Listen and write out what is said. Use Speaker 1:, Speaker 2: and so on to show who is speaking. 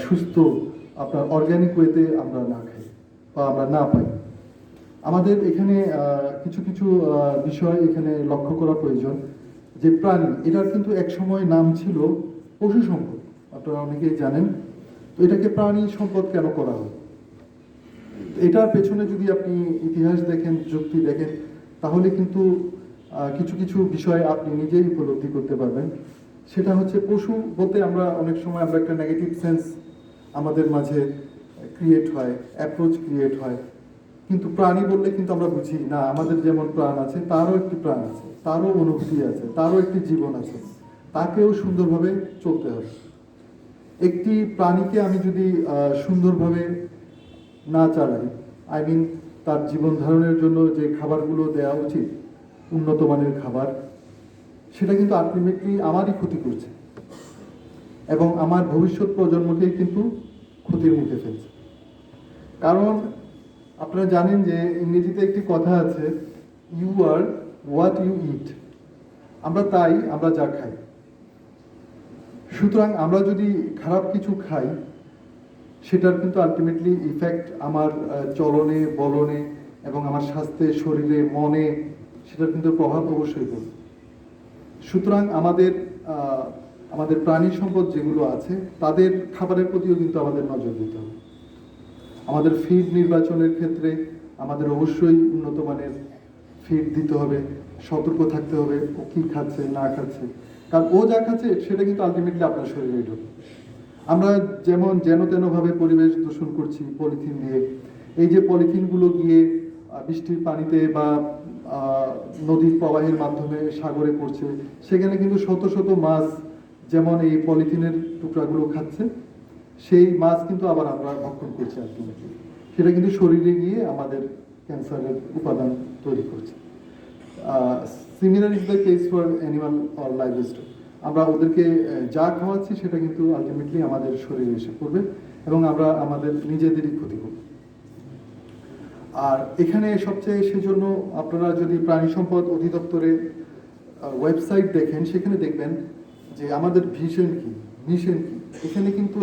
Speaker 1: সুস্থ আপনার অর্গ্যানিক ওয়েতে আমরা না খাই বা আমরা না পাই। আমাদের এখানে কিছু কিছু বিষয় এখানে লক্ষ্য করা প্রয়োজন, যে প্রাণী এটার কিন্তু একসময় নাম ছিল পশু সম্পদ, আপনারা অনেকেই জানেন। তো এটাকে প্রাণী সম্পদ কেন করা হয়? এটার পেছনে যদি আপনি ইতিহাস দেখেন, যুক্তি দেখেন, তাহলে কিন্তু কিছু কিছু বিষয় আপনি নিজেই উপলব্ধি করতে পারবেন। সেটা হচ্ছে, পশু বলতে আমরা অনেক সময় আমরা একটা নেগেটিভ সেন্স আমাদের মাঝে ক্রিয়েট হয়, অ্যাপ্রোচ ক্রিয়েট হয়। কিন্তু প্রাণী বললে কিন্তু আমরা বুঝি না, আমাদের যেমন প্রাণ আছে তারও একটি প্রাণ আছে, তারও অনুভূতি আছে, তারও একটি জীবন আছে, তাকেও সুন্দরভাবে চলতে হবে। একটি প্রাণীকে আমি যদি সুন্দরভাবে না চালাই, আই মিন তার জীবন ধারণের জন্য যে খাবারগুলো দেওয়া উচিত, উন্নত মানের খাবার, সেটা কিন্তু আলটিমেটলি আমারই ক্ষতি করছে এবং আমার ভবিষ্যৎ প্রজন্মকেই কিন্তু ক্ষতির মুখে ফেলছে। কারণ আপনারা জানেন যে ইংরেজিতে একটি কথা আছে, ইউ আর হোয়াট ইউ ইট। আমরা যা খাই। সুতরাং আমরা যদি খারাপ কিছু খাই, সেটার কিন্তু আলটিমেটলি ইফেক্ট আমার চলনে, বলনে এবং আমার স্বাস্থ্যে, শরীরে, মনে, সেটার কিন্তু প্রভাব অবশ্যই পড়বে। সুতরাং আমাদের প্রাণী সম্পদ যেগুলো আছে তাদের খাবারের প্রতিও কিন্তু আমাদের নজর দিতে হবে। আমাদের ফিড নির্বাচনের ক্ষেত্রে আমাদের অবশ্যই উন্নত মানের ফিড দিতে হবে, সতর্ক থাকতে হবে ও কী খাচ্ছে না খাচ্ছে, কারণ ও যা খাচ্ছে সেটা কিন্তু আলটিমেটলি আপনার শরীরে ঢুকবে। আমরা যেন তেনভাবে পরিবেশ দূষণ করছি পলিথিন দিয়ে। এই যে পলিথিনগুলো গিয়ে বৃষ্টির পানিতে বা নদীর প্রবাহের মাধ্যমে সাগরে পড়ছে, সেখানে কিন্তু শত শত মাছ যেমন এই পলিথিনের টুকরাগুলো খাচ্ছে, সেই মাছ কিন্তু আবার আমরা ভক্ষণ করছি আলটিমেটলি। সেটা কিন্তু শরীরে গিয়ে আমাদের ক্যান্সারের উপাদান তৈরি করছে। Similar is the case for animal or livestock. আমরা ওদেরকে যা খাওয়াচ্ছি সেটা কিন্তু আলটিমেটলি আমাদের শরীরে এসে পড়বে এবং আমরা আমাদের নিজেদেরই ক্ষতি করব। আর এখানে সবচেয়ে সেজন্য আপনারা যদি প্রাণী সম্পদ অধিদপ্তরের ওয়েবসাইট দেখেন, সেখানে দেখবেন যে আমাদের ভিশন কি, মিশন কি, এখানে কিন্তু